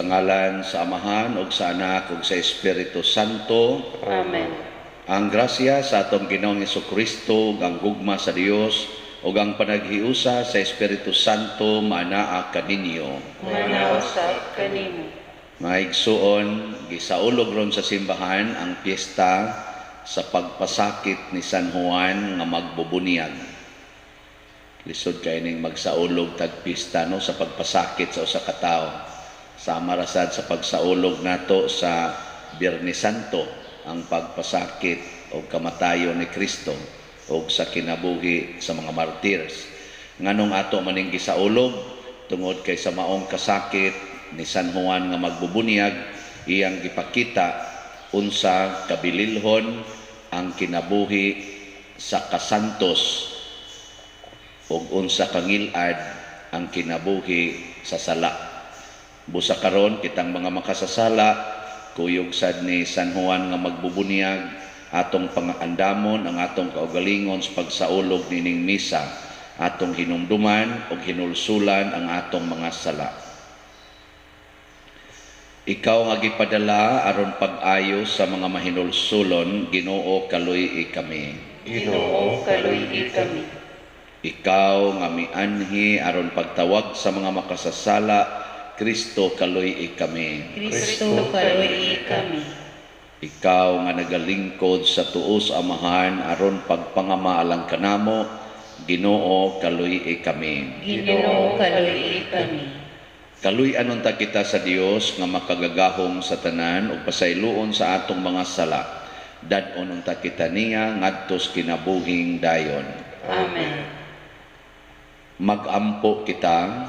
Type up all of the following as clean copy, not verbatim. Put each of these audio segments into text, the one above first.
Sa ngalan sa Amahan ug sa Anak ug sa Espiritu Santo. Amen. Ang grasya sa atong Ginoong Hesukristo, ang gugma sa Dios ug ang panaghiusa sa Espiritu Santo maanaa kaninyo. Manaw sa kanimo. Maigsuon, gisaulog ron sa simbahan ang piyesta sa pagpasakit ni San Juan nga magbubunyag. Lisod kay ning magsaulog tag piyesta no sa pagpasakit sa usa ka tawo. Sama rasad sa pagsaulog nato sa Biyernes Santo ang pagpasakit o kamatayon ni Kristo o sa kinabuhi sa mga martyrs. Nganong ato maning gisaulog tungod kay sa maong kasakit ni San Juan nga magbubunyag, iyang gipakita unsa kabililhon ang kinabuhi sa kasantos ug unsa kangilad ang kinabuhi sa sala. Busa karon kitang mga makasasala, kuyog sad ni San Juan nga magbubunyag, atong pangaandamon ang atong kaugalingon sa pagsaulog nining misa, atong hinumduman o hinulsulan ang atong mga sala. Ikaw nga gipadala aron pag-ayo sa mga mahinulsulon, Ginoo kaluy kami. Ginoo kaluy kami. Ikaw nga mianhi aron pagtawag sa mga makasasala, Kristo kaluy kami. Kristo kaluy kami. Ikaw nga nagalingkod sa tuos Amahan aron pagpangamaalang kanamo, Ginoo kaluy kami. Ginoo kaluy kami. Kaluy anon ta kita sa Dios nga makagagahom sa tanan ug pasayloon sa atong mga sala. Dad-onon ta kita niya ngadtos kinabuhing dayon. Amen. Magampo kita.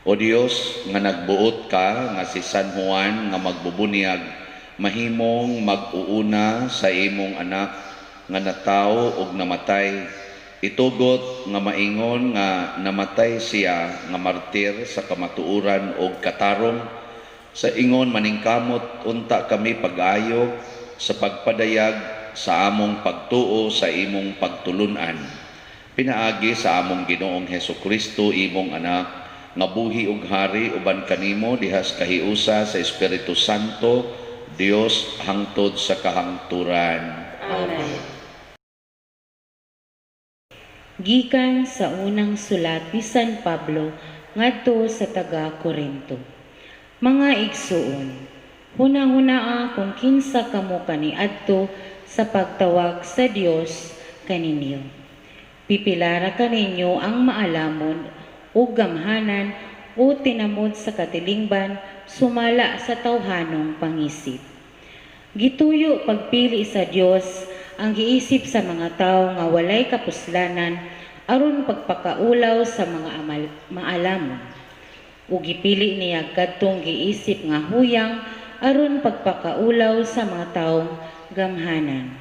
O Dios nga nagbuot ka nga si San Juan nga magbubunyag, mahimong mag-uuna sa imong anak nga natawo ug namatay. Itugot nga maingon nga namatay siya nga martir sa kamatuoran ug katarong. Sa ingon maningkamot unta kami pag-ayo sa pagpadayag sa among pagtuo sa imong pagtulunan. Pinaagi sa among Ginoong Hesukristo imong anak, nga buhi ug hari uban kanimo dihas kahiusa sa Espiritu Santo, Dios hangtod sa kahangturan. Amen. Gikan sa unang sulat ni San Pablo ngadto sa taga-Korinto. Mga igsuon, hunahunaa kung kinsa kamo kaniadto sa pagtawag sa Dios kaninyo. Pipilara kaninyo ang maalamon o gamhanan o tinamod sa katilingban sumala sa tawhanong pangisip. Gituyo pagpili sa Dios ang giisip sa mga tao nga walay kapuslanan aron pagpakaulaw sa mga maalamon. O gipili niya kadtong giisip nga huyang aron pagpakaulaw sa mga taong gamhanan.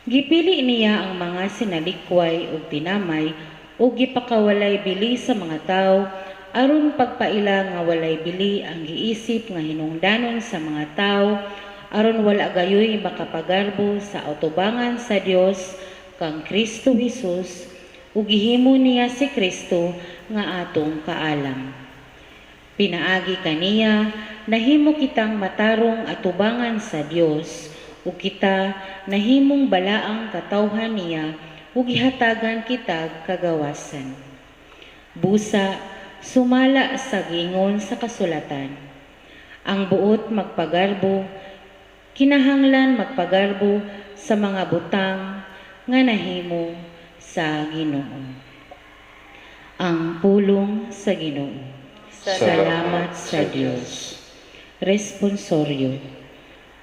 Gipili niya ang mga sinalikway o tinamay o gipakawalay bili sa mga tao aron pagpaila nga walay bili ang giisip nga hinungdanon sa mga tao aron wala gayoy makapagarbo sa atubangan sa Dios kang Kristo Jesus ug gihimo niya si Kristo nga atong kaalam. Pinaagi kaniya nahimo kitang matarong atubangan sa Dios ug kita nahimong balaang katawhan niya ug gihatagan kitag kagawasan. Busa, sumala sa gingon sa kasulatan. Ang buot magpagarbo, kinahanglan magpagarbo sa mga butang nga nahimo sa Ginoo. Ang pulong sa Ginoo. Salamat sa Dios. Responsoryo.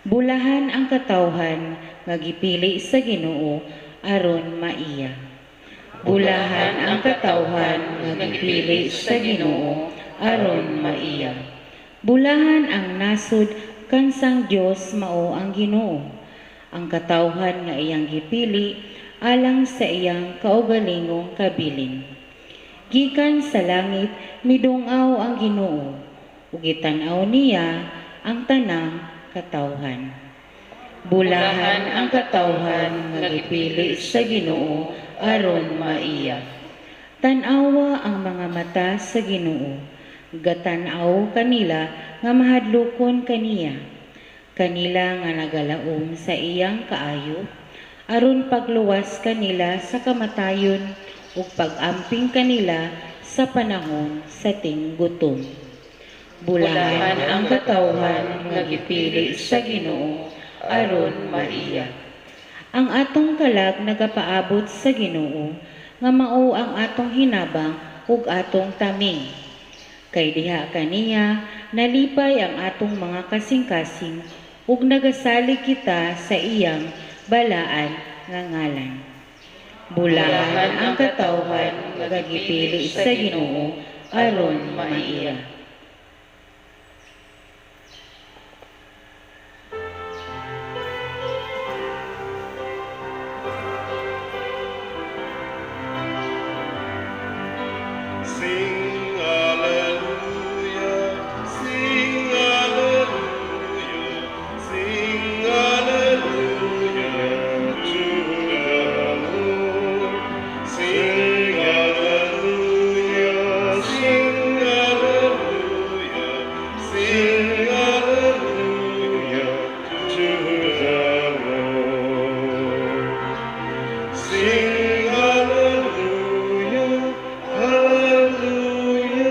Bulahan ang katawhan nga gipili sa Ginoo aron maiya. Bulahan ang katawhan nga gipili sa Ginoo aron maiya. Bulahan ang nasud kansang Dios mao ang Ginoo. Ang katawhan nga iyang gipili alang sa iyang kaugalingong kabilin. Gikan sa langit midungaw ang Ginoo ug gitanaw niya ang tanang katawhan. Bulahan ang katawhan nga gipili sa Ginoo aron maiya. Tan-awa ang mga mata sa Ginoo, Gatanaw kanila nga mahadlokon kaniya. Kanila nga nagalaom sa iyang kaayo, aron pagluwas kanila sa kamatayon ug pag-amping kanila sa panahon sa tinggutom. Bulahan ang katawhan nga gipili sa Ginoo aron maiya. Ang atong kalag nagapaabot sa Ginoo nga mao ang atong hinabang ug atong taming. Kay diha kaniya nalipay ang atong mga kasing-kasing ug nagasalig kita sa iyang balaan nga ngalan. Bulahan ang katawhan nga gipili sa Ginoo aron maiya. Sing hallelujah, sing hallelujah, sing hallelujah to the Lord. Sing hallelujah, sing hallelujah, sing hallelujah to the Lord. Sing hallelujah, hallelujah.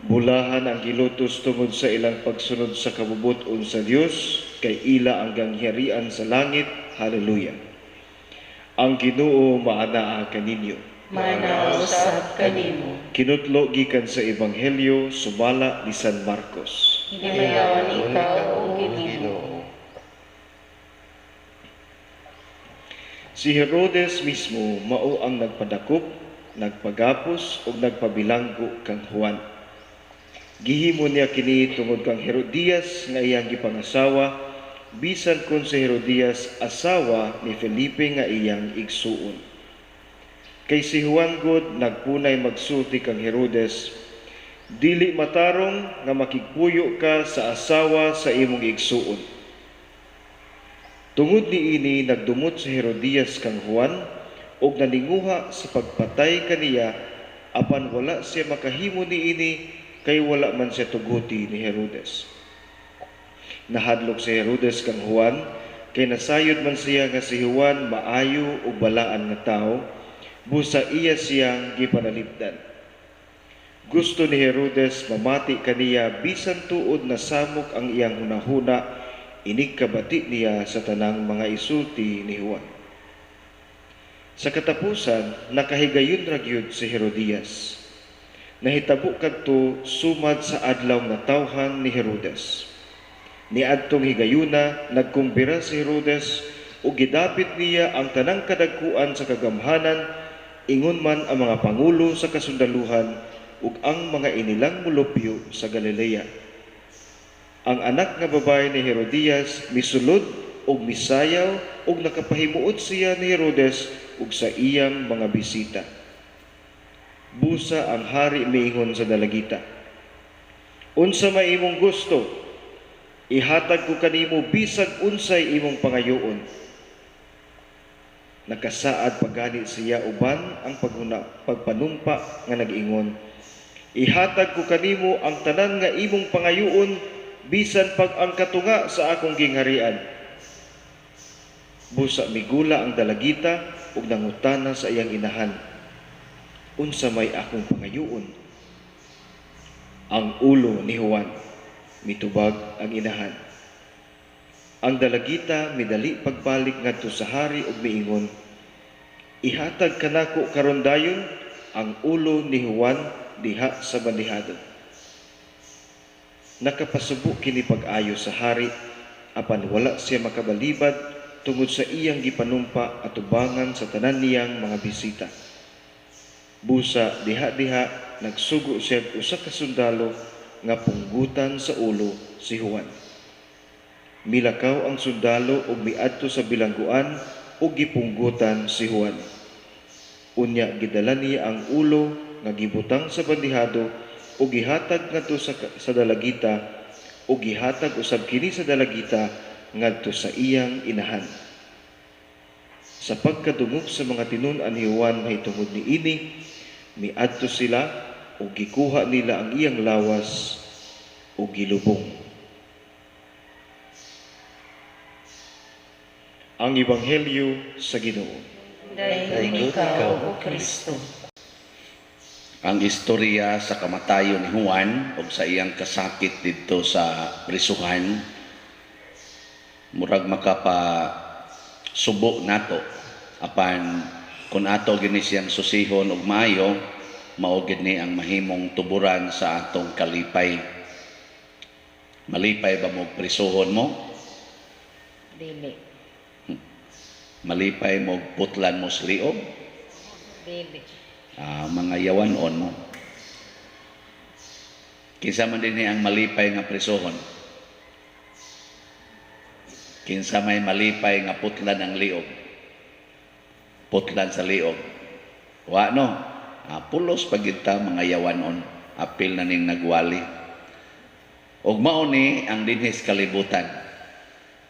Bulahan ang gilutos tungod sa ilang pagsunod sa kabubuton sa Dios, kay ila ang gangharian sa langit. Hallelujah. Ang Ginoo maanaa kaninyo. Manausap kanimo. Kinutlo gikan sa Ebanghelyo sumala ni San Marcos. Hinayawan ikaw, O Ginoo. Si Herodes mismo mao ang nagpadakop, nagpagapos ug nagpabilanggo kang Juan. Gihimo niya kini tungod kang Herodias nga iyang gipangasawa, bisan kon si Herodias asawa ni Felipe nga iyang igsuon. Kay si Juan gud nagpunay magsulti kang Herodes, dili matarong nga makigpuyo ka sa asawa sa imong igsuon. Tungod niini nagdumot si Herodias kang Juan ug naninguha sa pagpatay kaniya, apan wala siya makahimo niini kay wala man siya tuguti ni Herodes. Nahadlok si Herodes kang Juan kay nasayod man siya nga si Juan maayo ug balaan nga tawo, busa iya siyang gipanalipdan. Gusto ni Herodes mamati kaniya bisan tuod na samok ang iyang hunahuna, inikabati niya sa tanang mga isulti ni Juan. Sa katapusan, nakahigayon ra gyud si Herodias. Nahitabo kadto sumad sa adlaw nga tawhan ni Herodes. Niadtong higayuna, nagkumbira si Herodes ug gidapit niya ang tanang kadagkuan sa kagamhanan, ingon man ang mga pangulo sa kasundaluhan ug ang mga inilang mulupyo sa Galilea. Ang anak nga babae ni Herodias misulod ug misayaw ug nakapahimuot siya ni Herodes ug sa iyang mga bisita. Busa ang hari miingon sa dalagita, unsa may imong gusto, ihatag ko kanimo bisag unsay imong pangayoon. Nakasaad pagani siya uban ang pagpanumpa nga nag-ingon, ihatag ko kanimo ang tanan nga imong pangayoon bisan pag ang katunga sa akong gingharian. Busa migula ang dalagita ug nangutana sa iyang inahan, unsa may akong pangayoon? Ang ulo ni Juan, mitubag ang inahan. Ang dalagita midali pagbalik ngadto sa hari ug miingon, ihatag kanako karon dayon ang ulo ni Juan diha sa bandihado. Nakapasubo kini pag-ayo sa hari, apan wala siya makabalibad tungod sa iyang gipanumpa at tubangan sa tanan niyang mga bisita. Busa diha-diha nagsugo siya usa ka sundalo nga punggutan sa ulo si Juan. Milakaw ang sundalo ug miadto sa bilangguan ug gipunggutan si Juan. Unya gidala niya ang ulo nga gibutang sa bandihado ug gihatag ngadto sa dalagita ug gihatag usab kini sa dalagita ngadto sa iyang inahan. Sa pagkadungog sa mga tinun-an ni Juan mahitungod niini, miadto sila ug gikuha nila ang iyang lawas ug gilubong. Ang Ebanghelyo sa Ginoo. Dayon ikaw, O Kristo. Ang istorya sa kamatayon ni Juan o sa iyang kasakit dito sa prisuhan, murag makapa subo nato apan kung ato gini siyang susihon og maayo, mao gid ni ang mahimong tuburan sa atong kalipay. Malipay ba mo prisuhon mo? Dili. Malipay mo putlan mo sa liog? Dili. Mga yawanon mo. Kinsa man din ang malipay nga prisuhon? Kinsa may malipay nga putlan ang liog? Putlan sa liog. Wa no? Pulos pagita mga yawanon. Apil na ning nagwali. Og mao ni ang dinhis kalibutan.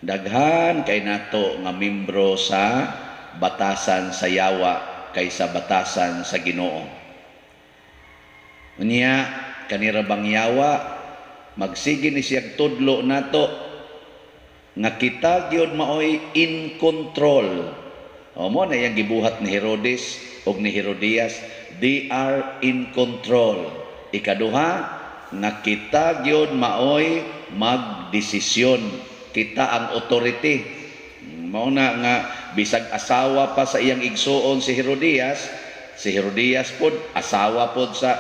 Daghan kay nato nga membro sa batasan sa yawa kaysa batasan sa Ginoo. Unya kanira bang yawa magsige ni siyang tudlo nato nga kita gyud maoy in control. O mo na yang gibuhat ni Herodes ug ni Herodias, they are in control. Ikaduha nga kita gyud maoy magdesisyon, kita ang authority. Mao na nga bisag asawa pa sa iyang igsuon si Herodias pod asawa pod sa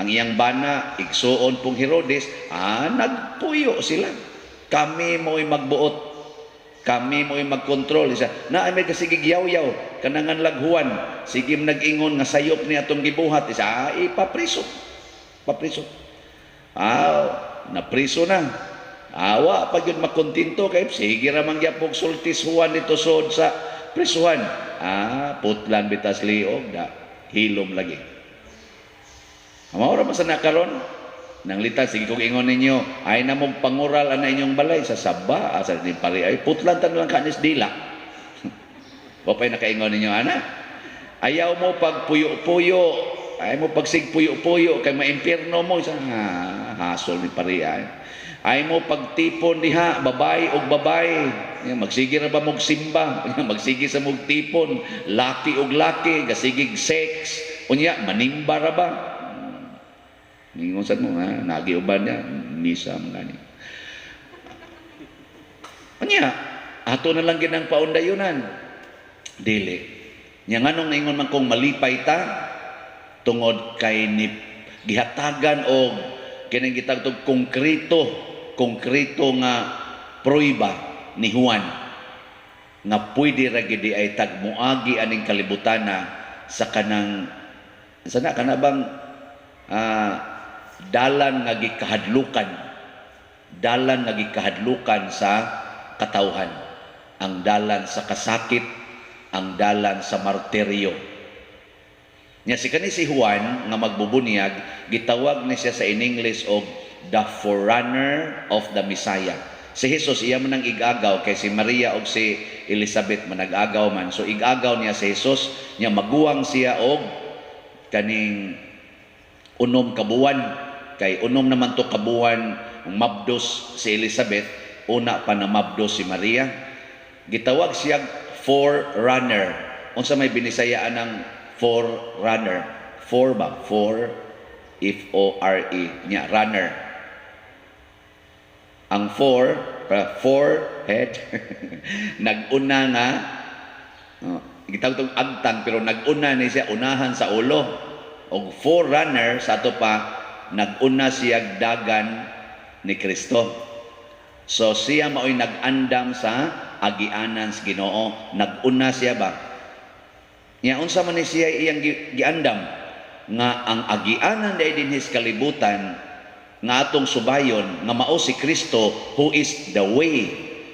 ang iyang bana, igsuon pong Herodes, nagpuyo sila. Kami mo'y magbuot, kami mo'y magkontrol. Isa, na may kasigig yaw-yaw, kanangan laghuan, sige nag-ingon nga sayop ni atong gibuhat. Isa, ipapriso. Papriso. Napriso na. Awa pag yun makontinto kay sige ra man gyapon sultis Juan dito sod sa prisuhan. Putlan bitas liog da hilom lagi. Mao ra man sa nakaron nang litag sige kog ingon ninyo ay namog pangural ana inyong balay sa saba asa din pare ay putlan tan lang kanis dila. Wa pay nakaingon ninyo ana. Ayaw mo pag puyo-puyo, ay mo pag sigpuyo-puyo kay maimpierno mo sa hasol ni pare ay. Ay mo pagtipon diha, babay og babay. Magsige ra ba mog simba? Magsige sa mog tipon, laki og laki, gasigig sex. Unya, manimba ra ba? Ningon sad mo, nagiuban niya, misa mga ni. Unya, ato na lang ginang paundayunan. Dili. Nya nganong naingon man kong malipay ta, tungod kay ni gihatagan og kinang gitagtog konkreto nga pruiba ni Juan nga pwede ra gid ay tagmuagi aning kalibutana sa kanang sana kana bang dalan nga gikahadlukan sa katawhan, ang dalan sa kasakit, ang dalan sa martiryo. Nya si Juan nga magbubunyag gitawag ni siya sa in English og the forerunner of the Messiah. Si Jesus iya man ang igagaw kay si Maria og si Elizabeth manag-agaw man. So igagaw niya si Jesus, nya maguwang siya og kaning unom kabuwan kay unom naman to kabuwan mabdos si Elizabeth, una pa na mabdos si Maria. Gitawag siya forerunner. Unsa may binisayaan ng forerunner? For ba? For F-O-R-E nya runner. Ang forehead nag-una nga gitawag agtang pero nag-una ni siya unahan sa ulo. Og forerunner sa ato pa nag-una siya dagan ni Kristo. So siya mao'y nag-andam sa agianan sa Ginoo. Nag-una siya ba? Nya unsa man ni siya iyang giandam nga ang agianan dai dinhis kalibutan nga atong subayon nga mao si Kristo who is the way,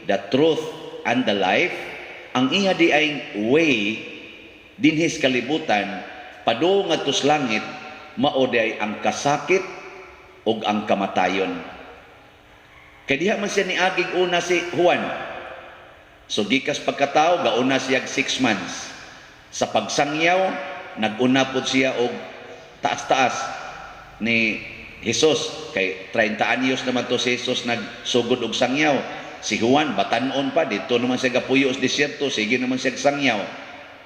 the truth and the life. Ang iya di ay way dinhis kalibutan padung ngadto sa langit mao di ay ang kasakit ug ang kamatayon. Kay diha man siya niagig una si Juan. So gikas pagkatao gauna siya 6 months. Sa pagsangyaw nag-una pod siya og taas-taas ni Jesus. Kay 30 anyos naman to si Jesus nagsugod og sangyaw. Si Juan batanon pa dito naman siya gapuyo sa disyerto, sige naman siya sangyaw.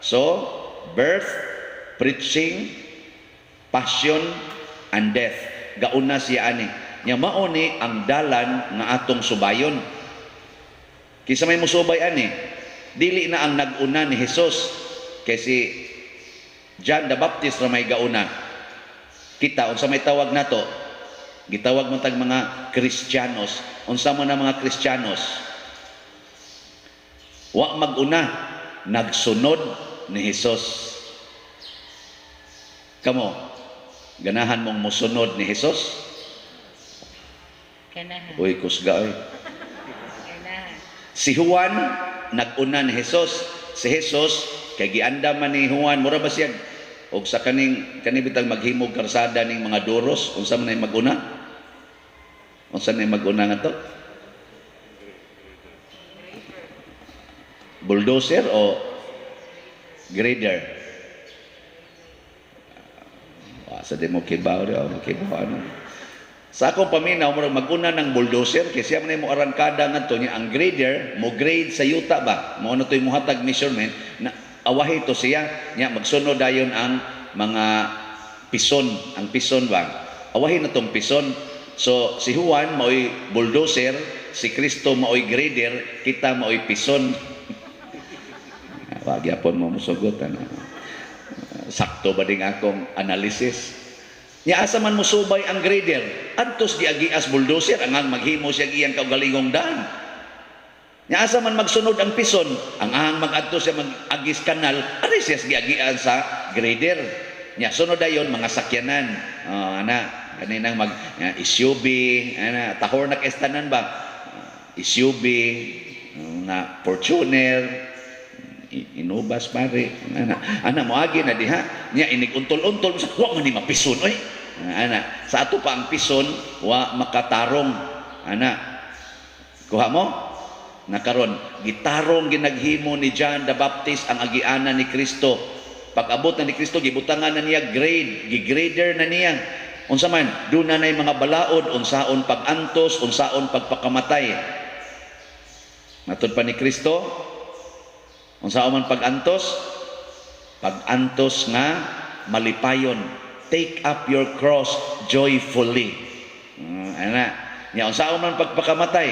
So, birth, preaching, passion, and death. Gauna siya ani. Nya mao ni ang dalan nga atong subayon. Kisa may musubay ani, dili na ang nag-una ni Jesus kay si John the Baptist ra may gauna. Kita unsa may tawag nato? Gitawag man tag mga Kristiyanos. Unsa man ang mga Kristiyanos? Wa mag-una, nagsunod ni Jesus. Kamo, ganahan mong musunod ni Jesus? Ganahan. Uy, kusga oy. Ganahan. Si Juan nag-una ni Jesus. Si Jesus kay gianda man ni Juan, mura ba siya og sa kaning bitang maghimog karsada ning mga duros, unsa man ay mag-una? Unsa na mag-una nga to? Bulldozer o grader? Sa di mo kibaw, ano? Sa akong paminaw, mag-una ng bulldozer, kasi siya man mo arangkada nga to niya, ang grader, mo grade sa yuta ba? Mo ano to'y muhatag measurement, na awahi to siya, niya magsunod dayon ang mga pison, ang pison ba? Awahi na tong pison. So, si Juan mao'y bulldozer, si Kristo mao'y grader, kita mao'y pison. Wag yapon mo musugot, ano? Sakto ba ding akong analysis? Nya asa man musubay ang grader, adtos giagias bulldozer ang maghimo siya iyang kaugalingong daan. Nya asa man magsunod ang pison, ang mag-adto siya mag-agis kanal, ari siya giagian sa grader. Nya sunod dayon mga sakyanan. Kaninang SUV, tahor na kestanan ba? SUV, na Fortuner, inubas pare, mo agi na diha, niya inig-untol-untol, wa man ni mapison, oy. Sa ato pa ang pison, wa makatarong, kuha mo? Nakaron, gitarong ginaghimo ni John the Baptist ang agiana ni Kristo. Pag-abot na ni Kristo, gibutangan na niya grade, gigrader na niya. Unsa man, doon na nay mga balaod, unsaon pag-antos, unsaon pagpakamatay. Matod pa ni Kristo, unsaon man pag-antos? Pag-antos nga malipayon. Take up your cross joyfully. Unsaon man pagpakamatay?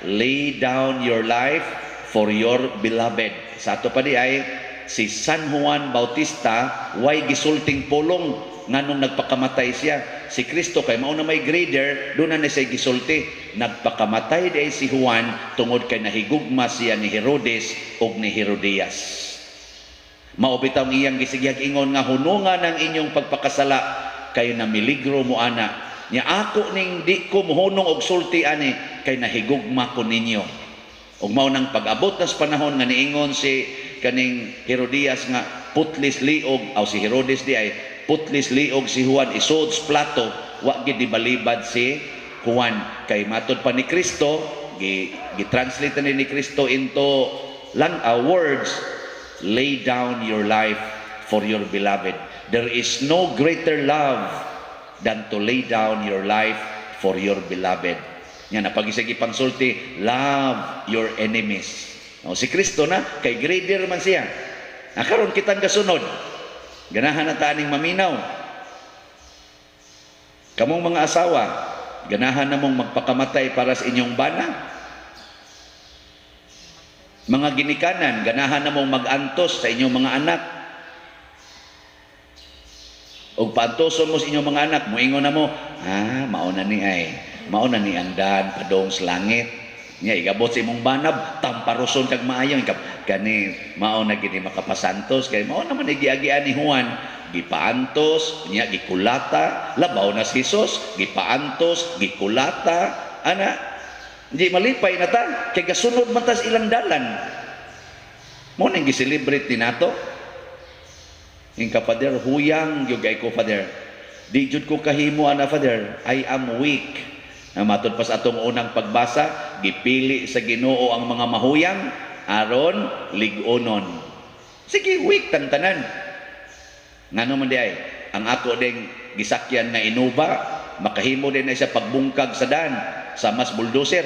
Lay down your life for your beloved. Sa ato pa di ay, si San Juan Bautista, way gisulting pulong nganong nagpakamatay siya. Si Kristo kay mao na may grader, doon na siya gisulti. Nagpakamatay day si Juan tungod kay nahigugma siya ni Herodes ug ni Herodias. Mao bitaw iyang gisigyag ingon nga hunungan ang inyong pagpakasala kay namiligro mo ana. Nya ako ning di ko mohunong og sulti ani kay nahigugma ko ninyo. Ug mao nang pag-abot nas panahon nga niingon si kaning Herodias nga putlis liog aw si Herodes di ay putlis liog si Juan isuod sa plato, wa gid balibad si Juan. Kay matod pa ni Kristo, gi-translate ni Kristo into words, lay down your life for your beloved. There is no greater love than to lay down your life for your beloved. Yan, napagisig ipangsulti, love your enemies. Si Kristo na, kay grader man siya. Nakaroon kitang kasunod. Ganahan na taning maminaw. Kamong mga asawa, ganahan na mong magpakamatay para sa inyong bana. Mga ginikanan, ganahan na mong mag-antos sa inyong mga anak. O paantoson mo sa inyong mga anak, muingon na mo, mauna ni andan, padong sa langit. Nya igabot sa imong banab, tamparoson kag maayo kani mao na gini makapasantos kay mao naman giagian ni Juan, gipaantos nya gikulata, labaw na si Jesus, gipaantos, gikulata, di malipay na ta kay gasunod man tas ilang dalan. Mo ning gi-celebrate ni nato. Ingka Father, huyang gyud kay ko Father. Di jud ko kahimo ana Father, I am weak. Matod pa sa atong unang pagbasa, gipili sa Ginoo ang mga mahuyang aron lig-onon. Sige, weak tantanan. Ngano man di ay, ang ako ding gisakyan nga Innova, makahimo din na siya pagbungkag sa daan sa mas bulldozer.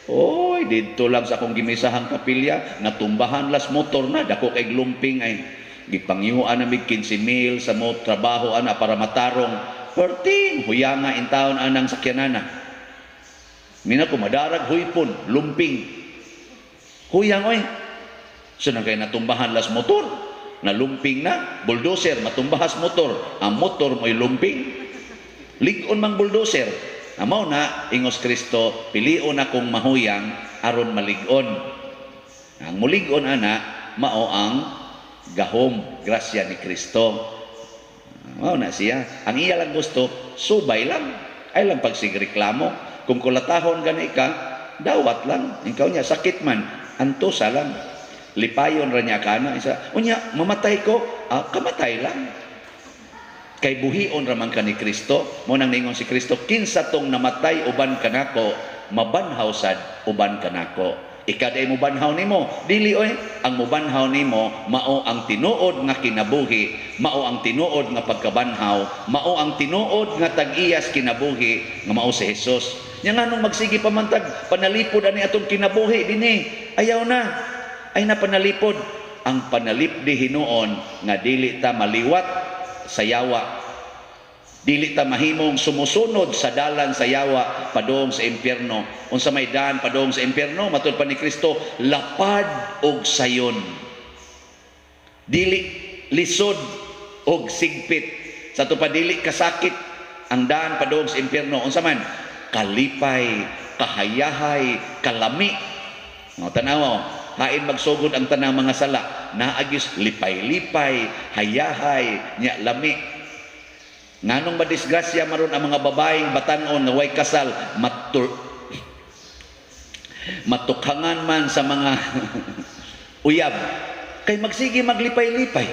Oy, dito lang sa akong gimisahang kapilya, natumbahan las motor na, dako kay glumping ay. Gipangyuan na mig 15,000 sa mo trabaho ana para matarong. Perting, huyanga in taon anang sakyanana. Mina ko madarag huypon, lumping. Huyang oy. So na kay natumbahan las motor, na lumping na, bulldozer, matumbahas motor. Ang motor mo'y lumping. Ligon mang bulldozer. Amaw na, ingos Kristo, pilion akong mahuyang aron maligon. Ang muligon ana, mao ang gahom, grasya ni Kristo. Mao na siya. Ang iya lang gusto, subay lang. Ay lang pagsigreklamo. Kung kulatahon gani ka, dawat lang. Ikaw niya, sakit man, antusa lang. Lipayon ra niya kana. Isa, unya, mamatay ko, kamatay lang. Kay buhion raman ka ni Kristo, mo nang ningon si Kristo, kinsa tong namatay uban kanako, mabanhaw sad uban kanako. Ikaday mo banhaw nimo, dili oy, ang mubanhaw nimo mao ang tinuod nga kinabuhi, mao ang tinuod nga pagkabanhaw, mao ang tinuod nga tag-iyas kinabuhi nga mao si Hesus. Nya nganong magsigi pamantag panalipod ani atong kinabuhi dinhi. Ayaw na. Ay na panalipod. Ang panalipdi hinuon nga dili ta maliwat sa yawa, dili ta mahimong sumusunod sa dalan sa yawa padung sa impyerno. Unsa may daan padung sa impyerno, matud pa ni Kristo, lapad og sayon, dili lisod og sigpit. Sa to pa dili kasakit ang daan padung sa impyerno. Unsa man, kalipay, kahayahay, kalami. No, tanaw, hain magsugod ang tanang mga sala, naagis lipay-lipay, hayahay, nya lami. Nganong madisgrasya maron ang mga babaeng batanon na way kasal, matukhangan man sa mga uyab, kay magsige maglipay-lipay.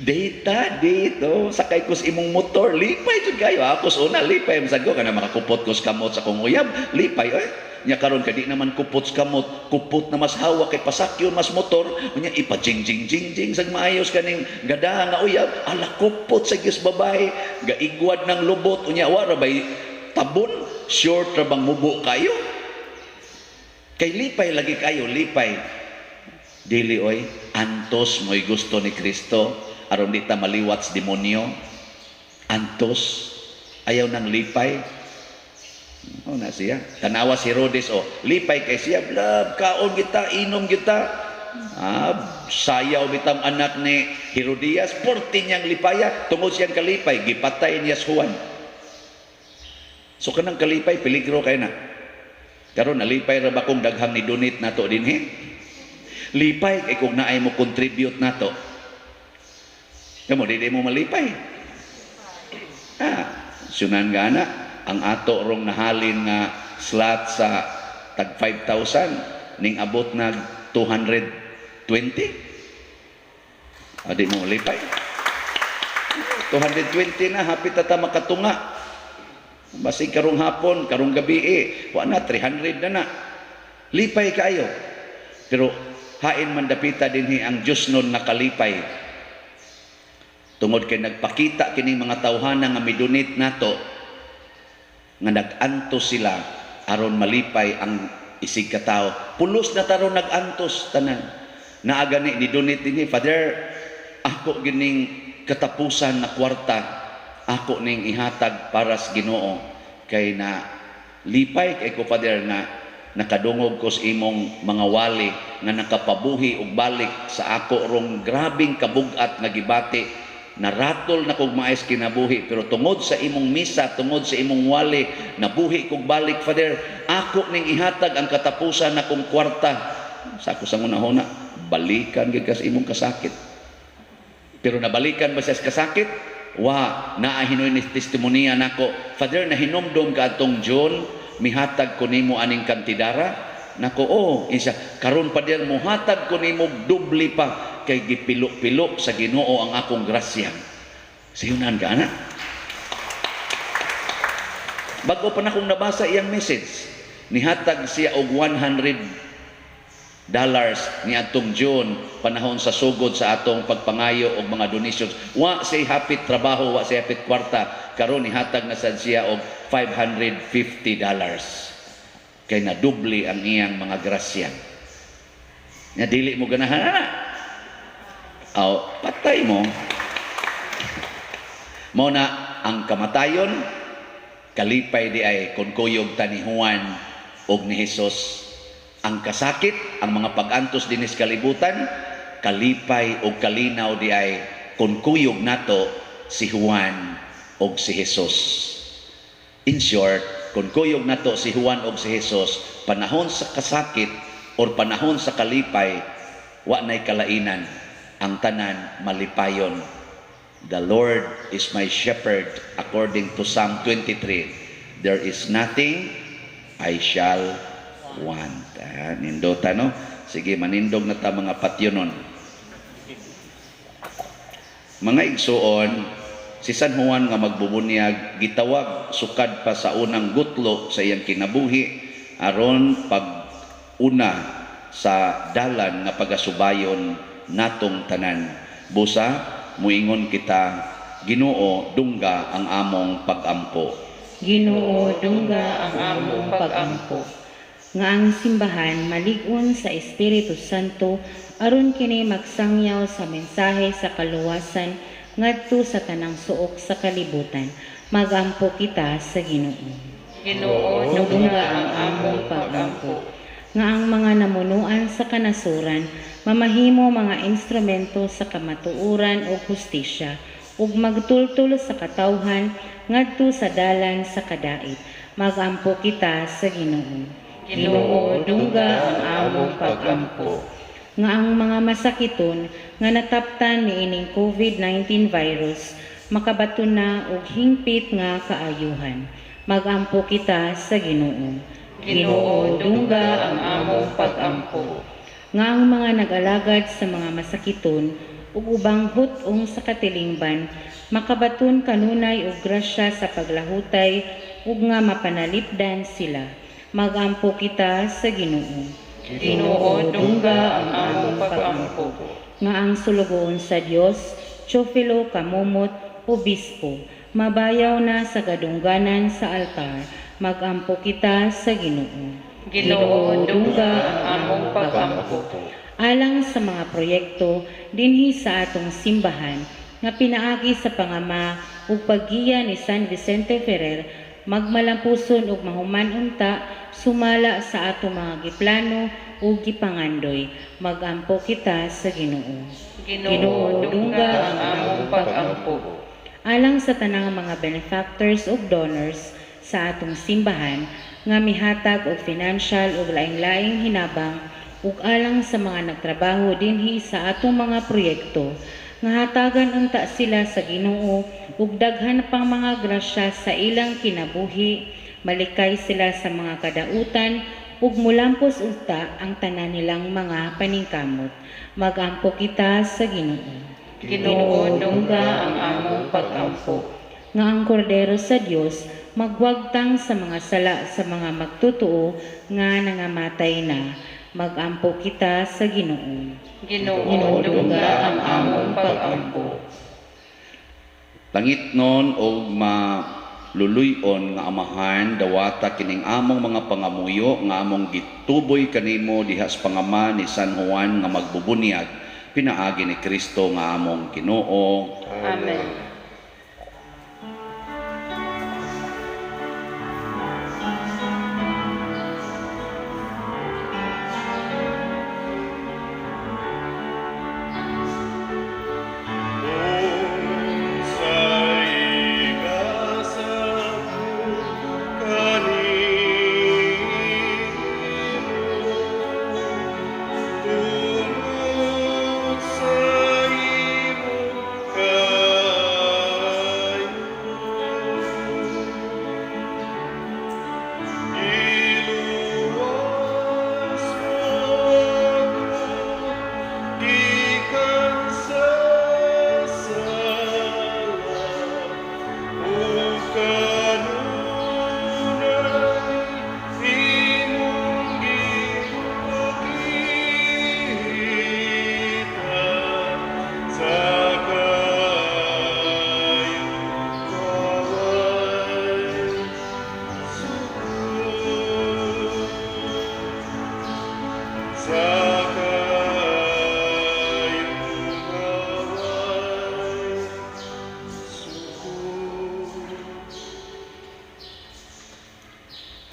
Dito, sakay ko sa imong motor, lipay jud kayo. Ako una, lipay. Masad ko, kana makakupot ko sa kamot sa kong uyab, lipay, oy. Nya karon kadi naman kupot sa kamot, kupot na mas hawa kay pasakyon mas motor, unya ipa-jing-jing-jing-jing sag maayos kaning gadaha nga uyab, ala kupot sa gis babae, gaigwad ng lubot, unya wara bay tabon, short ra bang mubo kayo? Kay lipay lagi kayo, lipay. Dili oy, antos mo'y gusto ni Kristo, aron di ta maliwat sa demonyo. Antos, ayaw ng lipay. Oh na siya. Tanawa si Herodes, lipay kay siya, blab, kaon kita, inom kita. Sayaw bitang anak ni Herodias, 14 niyang lipaya, tungod siyang kalipay, gipatay niya Juan. So kanang kalipay, peligro kay na. Karon nalipay ra ba kung daghang ni donate nato dinhi? Lipay kay kung naay mo contribute nato. Kamo di mo malipay. Sunan gana ang ato rong nahalin nga slot sa tag 5,000 ning abot nag 220. Adi mo lipay. 220 na hapit ta makatunga. Basig karong hapon, karong gabi wa na 300 na. Lipay kaayo. Pero hain man dapita dinhi ang Dios nun nakalipay. Tungod kay nagpakita kining mga tawhana nga midunit nato nga nag-antos sila aron malipay ang isig ka tao. Pulos na taron nag-antos tanan. Naaga ni donate dinhi, Father, ako gining katapusan na kwarta, ako ning ihatag para sa Ginoo kay na lipay kay ko, Father, nga nakadungog ko sa imong mga wali nga nakapabuhi og balik sa ako rong grabing kabugat nga gibati. Naratol na kog maayos kinabuhi, pero tungod sa imong misa, tungod sa imong wali, nabuhi kog balik, Father. Ako ning ihatag ang katapusan na kong kwarta. Sa ako sa una-una, balikan gid ka sa imong kasakit. Pero nabalikan ba siya sa kasakit? Naahinoy ni testimonya nako, Father, nahinomdom ka atong John, mihatag ko nimo aning kantidara. Nako, isa karon pa diyan muhatag ko nimo dubli pa kay gipilok-pilok sa Ginoo ang akong grasya. Sayunan ka ana. Bago pa na kong nabasa iyang message, nihatag siya og 100 dollars ni atong June panahon sa sugod sa atong pagpangayo og mga donations. Wa say hapit trabaho, wa say hapit kwarta, karon nihatag na sad siya og $550 kay nadubli ang iyang mga grasya. Nya dili mo ganahan ana. Aw patay mo. Mao na ang kamatayon kalipay di ay kun kuyog ta ni Juan og ni Hesus. Ang kasakit, ang mga pag-antos dinis kalibutan, kalipay o kalinaw di ay kunkuyog nato si Juan o si Jesus. In short, kunkuyog nato si Juan o si Jesus, panahon sa kasakit o panahon sa kalipay, wa na'y kalainan, ang tanan malipayon. The Lord is my shepherd, according to Psalm 23. There is nothing I shall want. Nindota no? Sige, manindog na ta mga patyonon. Mga igsuon, si San Juan nga magbubunyag, gitawag sukad pa sa unang gutlo sa iyang kinabuhi, aron pag una sa dalan nga pagasubayon natong tanan. Busa, muingon kita, Ginoo, dungga ang among pag-ampo. Ginoo, dungga ang among pag-ampo. Nga ang simbahan malig-on sa Espiritu Santo aron kini magsangyaw sa mensahe sa kaluwasan ngadto sa tanang suok sa kalibutan. Magampo kita sa Ginoo. Ginoo, dungga ang among pag-ampo. Nga ang mga namunuan sa kanasuran mamahimo mga instrumento sa kamatuoran o hustisya ug magtultol sa katawhan ngadto sa dalan sa kadait. Magampo kita sa Ginoo. Ginoo, dungga ang among pag-ampo. Nga ang mga masakiton nga nataptan niining COVID-19 virus makabaton na og hingpit nga kaayuhan. Magampo kita sa Ginoo. Ginoo, dungga ang among pag-ampo. Nga ang mga nag-alagad sa mga masakiton ug ubang hutong sa katilingban makabaton kanunay og grasya sa paglahutay ug nga mapanalipdan sila. Magampo kita sa Ginoo. Ginoo, dungga ang among pag-ampo. Nga ang sulugoon sa Dios, Teofilo Kamumot, Obispo, mabayaw na sa gadungganan sa altar. Magampo kita sa Ginoo. Ginoo, dungga ang among pag-ampo. Alang sa mga proyekto dinhi sa atong simbahan nga pinaagi sa pangama ug paggiya ni San Vicente Ferrer, magmalampuson ug mahuman unta sumala sa ato mga giplano ug gipangandoy. Magampo kita sa Ginoo. Ginoo, dungga ang among pag-ampo. Alang sa tanang mga benefactors ug donors sa atong simbahan nga mihatag og financial ug laing-laing hinabang ug alang sa mga nagtrabaho dinhi sa atong mga proyekto nga hatagan unta sila sa Ginoo ug daghan pang mga grasya sa ilang kinabuhi, malikay sila sa mga kadautan ug mulampos unta ang tanan nilang mga paningkamot. Magampo kita sa Ginoo. Ginoo, dungga ang among pag-ampo. Nga ang kordero sa Dios magwagtang sa mga sala sa mga magtutuo nga nangamatay na. Magampo kita sa Ginoo. Ginoo, dungga ang among pag-ampo. Langit nun o maluluyon nga amahan, dawata kining among mga pangamuyo, nga among gituboy kanimo dihas pangama ni San Juan nga magbubunyag, pinaagi ni Kristo nga among Ginoo. Amen.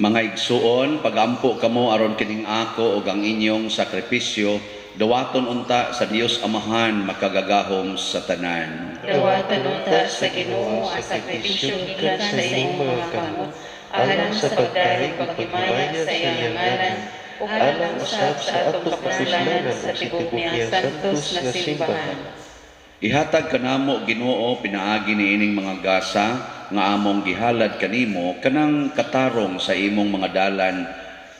Mga igsuon, pagampo kamo aron kining ako ug ang inyong sakripisyo, dawaton unta sa Dios Amahan makagagahom sa tanan. Dawatan unta sa Ginoo ang sakripisyo gikan sa imong mga kamot, alang sa pagdahig paghimaya sa iyang ngalan, ug alang usab sa atong kapuslanan sa tibok niya santos nga simbahan. Ihatag kanamo Ginoo pinaagi niining mga gasa nga among gihalad kanimo kanang katarong sa imong mga dalan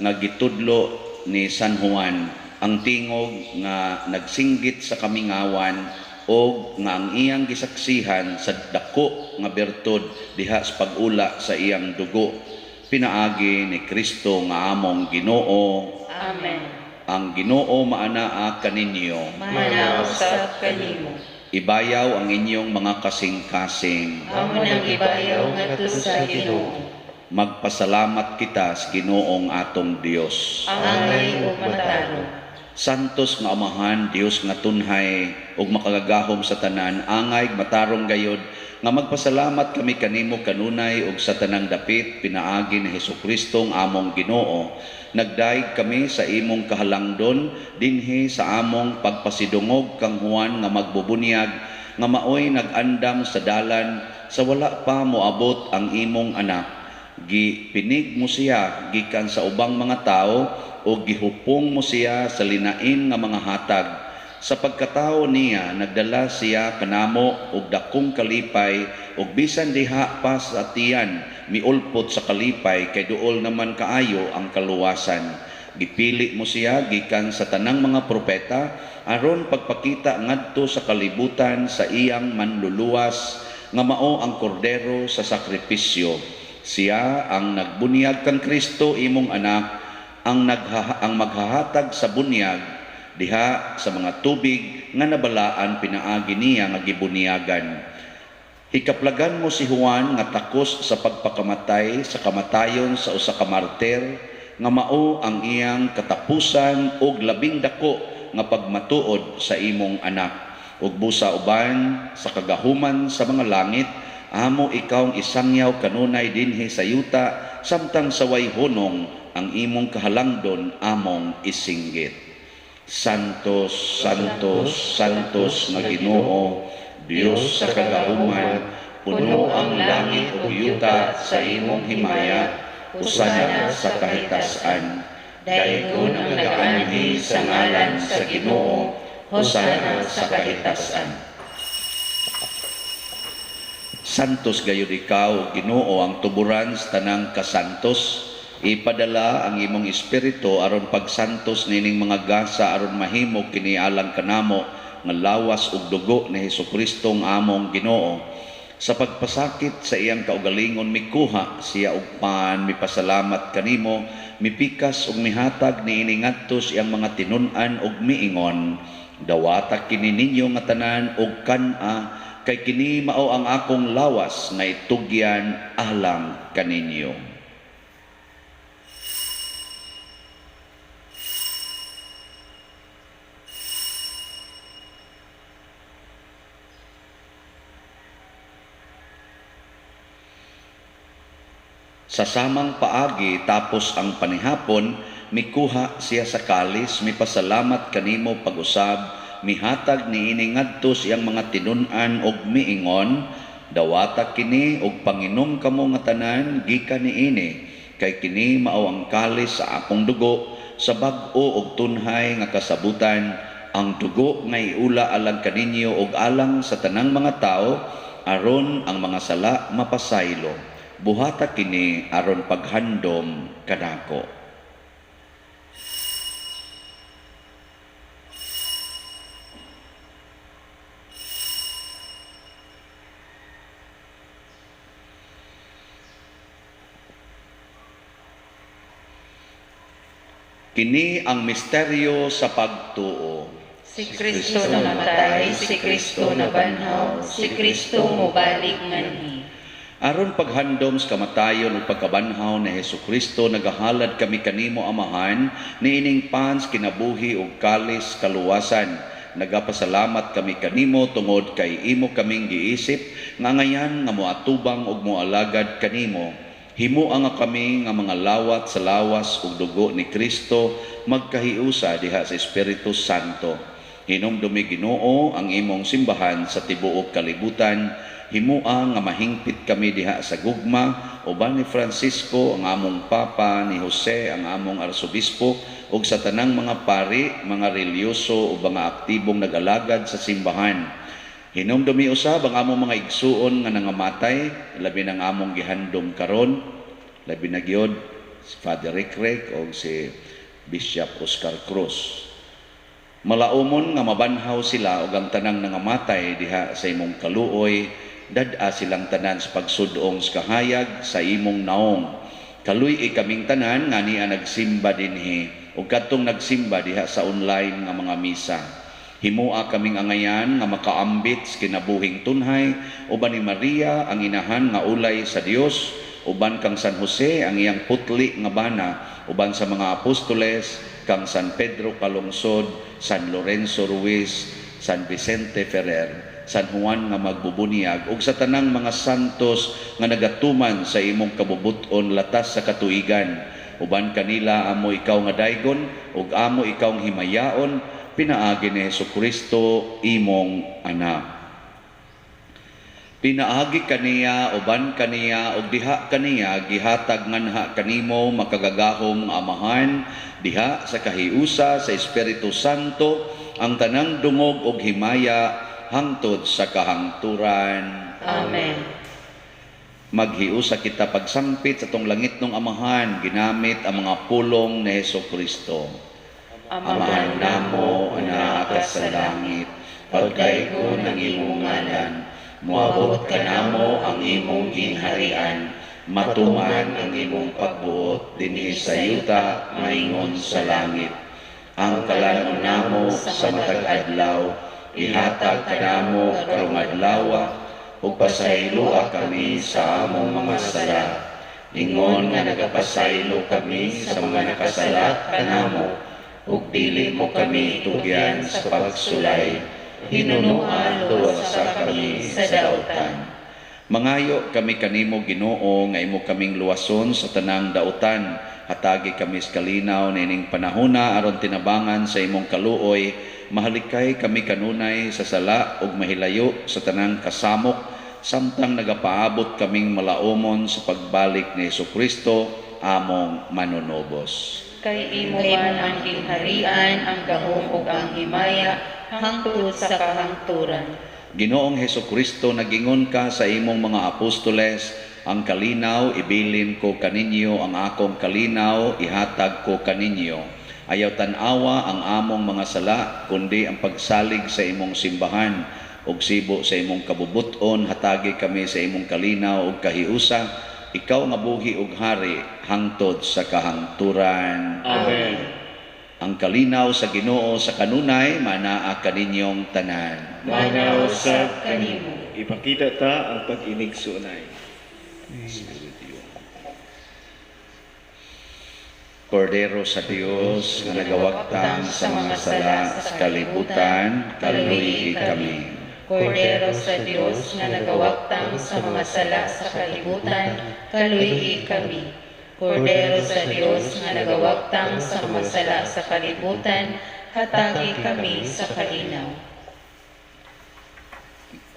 nga gitudlo ni San Juan, ang tingog nga nagsinggit sa kamingawan o nga ang iyang gisaksihan sa dako nga bertud diha sa pag-ula sa iyang dugo. Pinaagi ni Kristo nga among Ginoo. Amen. Ang Ginoo maanaa kaninyo. Manausap kanimo. Ibayaw ang inyong mga kasing-kasing. Amo nang ibayaw ngadto sa Ginoo. Magpasalamat kita sa Ginoong atong Dios. Angay ug matarong. Santos nga Amahan, Dios nga tunhay ug makagagahom sa tanan, angay matarong gayod nga magpasalamat kami kanimo kanunay ug sa tanang dapit pinaagi ni Hesukristo ang among Ginoo. Nagdaig kami sa imong kahalangdon dinhi sa among pagpasidungog kang Juan nga magbubunyag nga maoy nagandam sa dalan sa wala pa moabot ang imong anak. Gipinig mo siya gikan sa ubang mga tao o gihupong mo siya sa linain nga mga hatag. Sa pagkatao niya, nagdala siya kanamo og dakong kalipay ug bisan diha pa sa tiyan miulpot sa kalipay kay duol naman kaayo ang kaluwasan. Gipili mo siya gikan sa tanang mga propeta aron pagpakita ngadto sa kalibutan sa iyang manluluwas nga mao ang kordero sa sakripisyo. Siya ang nagbunyag kang Kristo imong anak, ang maghahatag sa bunyag diha sa mga tubig nga nabalaan pinaagi niya nga gibunyagan. Hikaplagan mo si Juan nga takos sa pagpakamatay sa kamatayon sa usa ka martir nga mao ang iyang katapusan ug labing dako nga pagmatuod sa imong anak. Ug busa uban sa kagahuman sa mga langit, amo ikaw ang isangyaw kanunay dinhi sa yuta samtang sa way hunong ang imong kahalangdon among isinggit. Santos, Santos, Santos nga Ginoo, Dios sa kagahuman, puno ang langit ug yuta sa imong himaya, usana sa kahitasan. Daygon ang nagaanhi sa ngalan sa Ginoo, usana sa kahitasan. Santos gayud ikaw, Ginoo, ang tuburan sa tanang kasantos. Ipadala ang imong espiritu aron pagsantos nining mga gasa aron mahimo kini alang kanamo nga lawas ug dugo ni Hesukristo ang among Ginoo. Sa pagpasakit sa iyang kaugalingon mikuha siya og pan, mipasalamat kanimo, mipikas ug mihatag niini ngadto sa iyang mga tinun-an ug miingon, dawata kini ninyo nga tanan og kan-a kay kini mao ang akong lawas nga itugyan alang kaninyo. Sa samang paagi tapos ang panihapon, mikuha siya sa kalis, mipasalamat kanimo pag-usab, mihatag niini ngadto siyang mga tinun-an og miingon, dawata kini og panginom kamo nga tanan gikan niini, kay kini mao ang kalis sa akong dugo sa bag-o og tunhay nga kasabutan, ang dugo nga iula alang kaninyo og alang sa tanang mga tao aron ang mga sala mapasaylo. Buhata kini aron paghandom kanako. Kini ang misteryo sa pagtuo. Si Kristo namatay, si Kristo nabanhaw, si Kristo mobalik nganhi. Aron paghandom sa kamatayon ug pagkabanhaw ni Hesukristo, nagahalad kami kanimo Amahan niining pans kinabuhi ug kalis kaluwasan. Nagapasalamat kami kanimo tungod kay imo kaming giisip nga ngayan nga moatubang ug moalagad kanimo. Himo nga kami nga mga lawat sa lawas ug dugo ni Kristo magkahiusa diha sa Espiritu Santo. Hinumdumi Ginoo ang imong simbahan sa tibuok kalibutan. Himoa nga mahingpit kami diha sa gugma uban ni Francisco ang among papa, ni Jose ang among arsobispo ug sa tanang mga pari, mga relyoso ug mga aktibong nag-alagad sa simbahan. Hinumdumi usab ang among mga igsuon nga nangamatay, labi ng among gihandom karon, labi na gyud si Father Rick o si Bishop Oscar Cruz. Malaumon nga mabanhaw sila ug ang tanang nangamatay diha sa imong kaluoy, dad-a silang tanan sa pagsudong sa kahayag sa imong naong. Kaluy kaming tanan nga niya nagsimba dinhi ug kadtong nagsimba diha sa online nga mga misa. Himoa kaming angayan nga makaambit sa kinabuhing tunhay, uban ni Maria ang inahan nga ulay sa Dios, uban kang San Jose ang iyang putli nga bana, uban sa mga apostoles kang San Pedro Calungsod, San Lorenzo Ruiz, San Vicente Ferrer, San Juan nga magbubunyag ug sa tanang mga santos nga nagatuman sa imong kabubuton latas sa katuigan. Uban kanila amo ikaw nga daygon ug amo ikaw nga himayaon, pinaagi ni Hesukristo imong anak. Pinaagi kaniya uban kaniya ug diha kaniya gihatag nganha kanimo makagagahom amahan diha sa kahiusa sa Espiritu Santo ang tanang dungog ug himaya hangtod sa kahangturan. Amen. Maghiusa kita pagsampit sa tong langit ng amahan ginamit ang mga pulong ni Hesukristo. Amahan namo ana ka sa langit, pagkayko ng imong ngalan, moabot ka namo ang imong ginharian, matuman ang imong pagbuot dinhi sa yuta maingon sa langit. Ang kalanon namo sa matag adlaw, ihatag ka namo karong adlaw, ug pasayloa kami sa among mga sala. Ingon nga nagapasaylo kami sa mga nakasala kanamo, ug dili mo kami tugyan sa pagsulay, hinunuan luwasa kami sa dautan. Mangayo kami kanimo Ginoo nga imo kaming luwason sa tanang dautan. Hatagi kami sa kalinaw nining panahona aron tinabangan sa imong kaluoy. Mahalikay kami kanunay sa sala ug mahilayo sa tanang kasamok, samtang nagapaabot kaming malaumon sa pagbalik ni Hesukristo among manunobos. Kay imo man ang ginharian, ang gahom ug ang himaya hangtod sa kahangturan. Ginoong Hesukristo, nagingon ka sa imong mga apostoles, ang kalinaw ibilin ko kaninyo, ang akong kalinaw ihatag ko kaninyo. Ayaw tan-awa ang among mga sala, kundi ang pagsalig sa imong simbahan, ug sibo sa imong kabubuton hatagi kami sa imong kalinaw ug kahiusa. Ikaw nga buhi ug hari hangtod sa kahangturan. Amen. Ang kalinaw sa Ginoo sa kanunay manaa kaninyong tanan. Manausab kanimo. Ipakita ta ang pag-inigsunay. Kordero sa Dios nga nagawagtang sa mga sala sa kalibutan, kaluhi kami. Kordero sa Dios nga nagawagtang sa mga sala sa kalibutan, kaluhi kami. Kordero sa Dios nga nagawagtang sa mga sala sa kalibutan, hatagi kami sa kalinaw.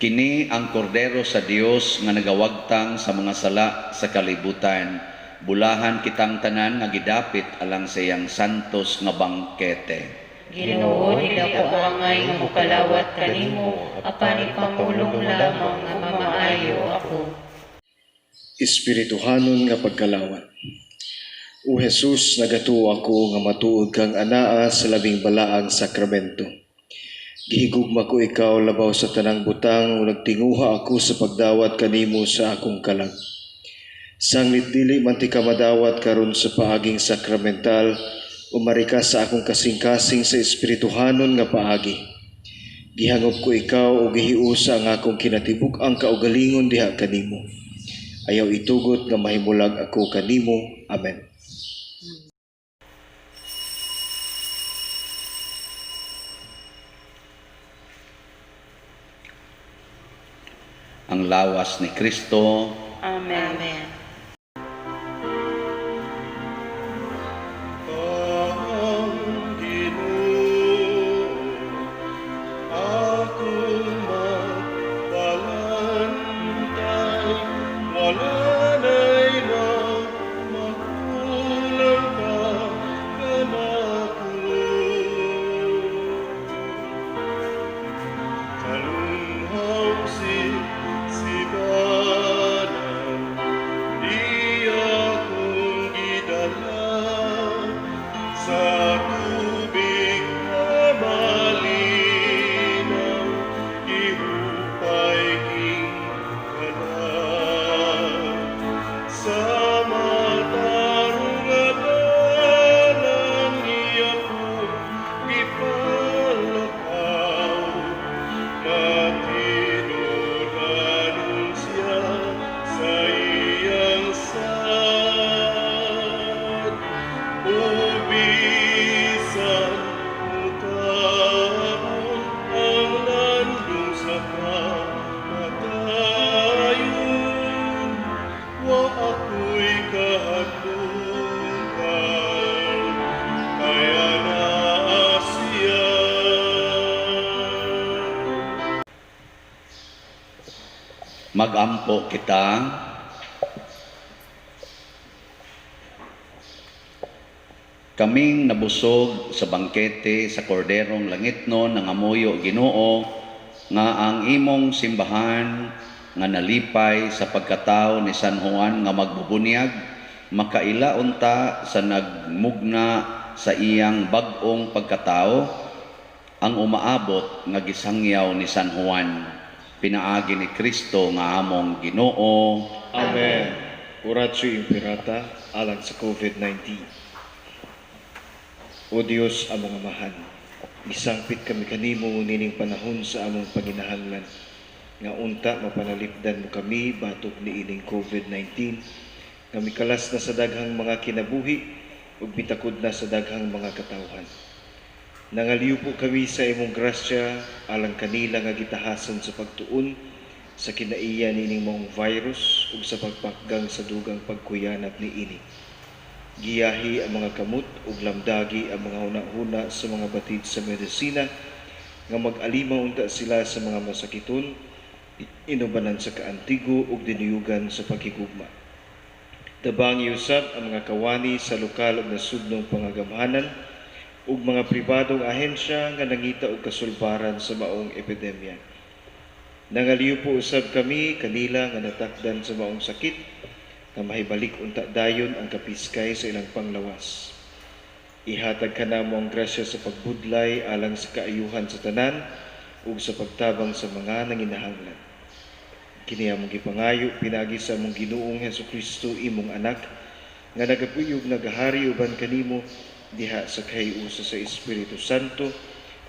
Kini ang kordero sa Dios nga nagawagtang sa mga sala sa kalibutan. Bulahan kitang tanan nga gidapit alang sa iyang santos nga bangkete. Ginoo, dili ako angay nga mukalawat kanimo, apan ipamulong lamang nga mamaayo ako. Espirituhanon nga pagkalawat. O Jesus, nagatuo ako nga matuod kang anaa sa labing balaang sakramento. Gihigugma ko ikaw labaw sa tanang butang o nagtinguha ako sa pagdawat kanimo sa akong kalag. Sanglit dili man ti ka madawat karon sa paaging sakramental, umarika sa akong kasing-kasing sa espirituhanon nga paagi. Gihangop ko ikaw o gihiusa ang akong kinatibuk ang kaugalingon diha kanimo. Ayaw itugot nga mahimulag ako kanimo. Amen. Ang lawas ni Kristo. Amen. Magampo kita. Kaming nabusog sa bangkete sa korderong langitnon nangamuyo Ginoo nga ang imong simbahan nga nalipay sa pagkatao ni San Juan nga magbubunyag makaila unta sa nagmugna sa iyang bag-ong pagkatao ang umaabot nga gisangyaw ni San Juan pinaagi ni Kristo nga among Ginoo. Amen. Oratio Imperata alang sa COVID-19. O Dios among amahan, isangpit kami kanimo nining panahon sa among panginahanglan, nga unta mapanalipdan mo kami batok ni ining COVID-19, nga mikalas na sa daghang mga kinabuhi ug bitakod na sa daghang mga katawhan. Nangaliw po kami sa imong grasya alang kanila nga gitahasan sa pagtuon sa kinaiya nining mong virus ug sa pagpakgang sa dugang pagkuyanap ni ini. Giyahi ang mga kamot ug lamdagi ang mga hunahuna sa mga batid sa medisina nga mag-alimaw unta sila sa mga masakiton, inubanan sa kaantigo ug dinuyugan sa paghigugma. Tabangi usab ang mga kawani sa lokal ug nasudnong pangagamhanan ug mga pribadong ahensya nga nangita og kasulbaran sa maong epidemya. Nangaliw po usab kami kanila nga natakdan sa maong sakit na mahibalik unta dayon ang kapiskay sa ilang panglawas. Ihatag ka na mo ang grasya sa pagbudlay alang sa kaayuhan sa tanan ug sa pagtabang sa mga nanginahanglan. Kini among gipangayo pinagi sa among Ginoong Hesukristo imong anak nga nagapuyog nagahari uban kanimo diha sa kahiusa sa Espiritu Santo,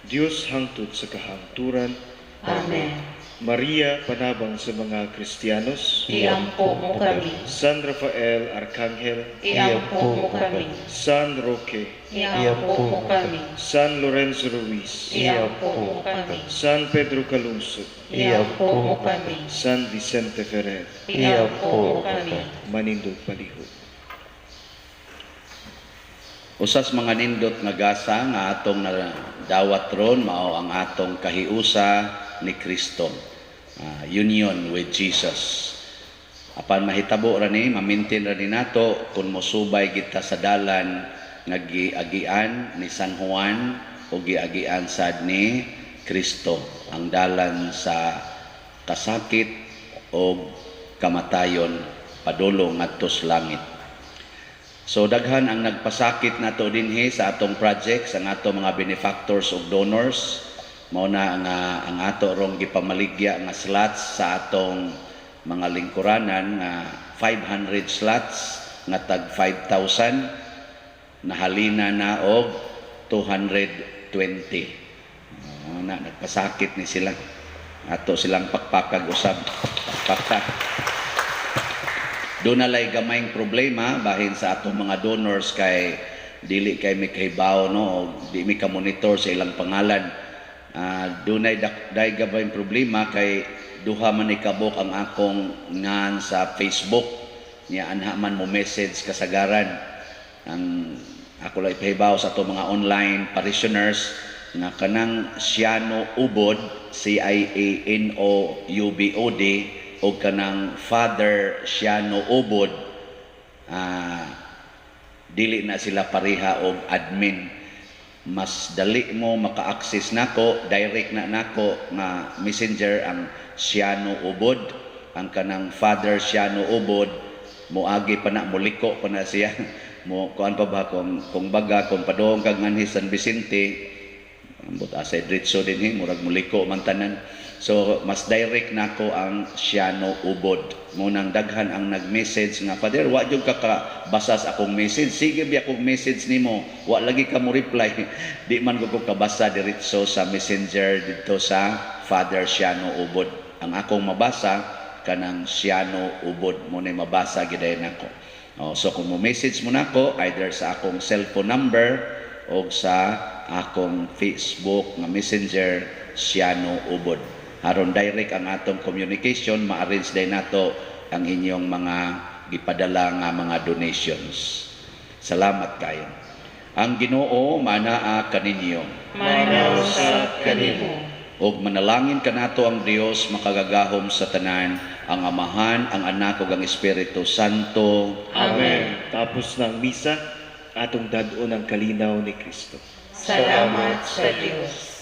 Dios hangtod sa kahangturan. Amen. Maria, panabang sa mga Kristiyanos. Iampo mo kami. San Rafael, Arkanghel. Iampo mo kami. San Roque. Iampo mo kami. San Lorenzo Ruiz. Iampo mo kami. San Pedro Calungsod. Iampo mo kami. San Vicente Ferrer. Iampo mo kami. Manindog palihog. Usas mga nindot nga gasa nga atong nadawat ron mao ang atong kahiusa ni Kristo. Union with Jesus. Apan mahitabo ra ni mamintin ra ni nato kun mosubay kita sa dalan nga giagian ni San Juan o giagian sad ni Kristo, ang dalan sa kasakit o kamatayon padulong ngadto sa langit. So daghan ang nagpasakit nato dinhi sa atong project sa atong mga benefactors ug donors. Mao na ang ato rong gipamaligya nga slots sa atong mga lingkuranan nga 500 slots nga tag 5,000 nahalina na og 220. Nagpasakit ni sila. Ato silang pakpakag usab. Pakpak. Doon nalay gamayng problema bahin sa atong mga donors kay dili kay mi kahibaw no di mi ka monitor sa ilang pangalan. Doon ay gamayng problema kay duha man ikabok ang akong ngan sa Facebook niya anha man mo message kasagaran ang ako lay pahibaw sa atong mga online parishioners nga kanang Siano Ubod CIANOUBOD o kanang Father Siano Ubod, dili na sila pareha og admin. Mas dali mo maka-access nako, direct na nako nga messenger ang Siano Ubod, ang kanang Father Siano Ubod moagi pa na muliko pa na siya mo kuan pa ba kung baga kung padong kag nganhi San Vicente ambot asay diretso dinhi murag muliko man tanan. So mas direct nako ang Siano Ubod. Munang daghan ang nag-message nga, Father, wa jud ka basa sa akong message. Sige bi akong message nimo, wa lagi ka mo reply. Di man ko kabasa diretso sa messenger dito sa Father Siano Ubod. Ang akong mabasa kanang Siano Ubod mo na mabasa giday nako. So kung mo message mo nako either sa akong cellphone number o sa akong Facebook nga messenger Siano Ubod. Aron direct ang atong communication, ma-arrange din nato ang inyong mga gipadala nga mga donations. Salamat kayo. Ang Ginoo manaa kaninyo. Manausap kanimo. ug manalangin kanato ang Dios makagagahom sa tanan, ang Amahan, ang Anak ug ang Espiritu Santo. Amen. Tapos ng misa, atong dadon ang kalinaw ni Kristo. Salamat sa Diyos.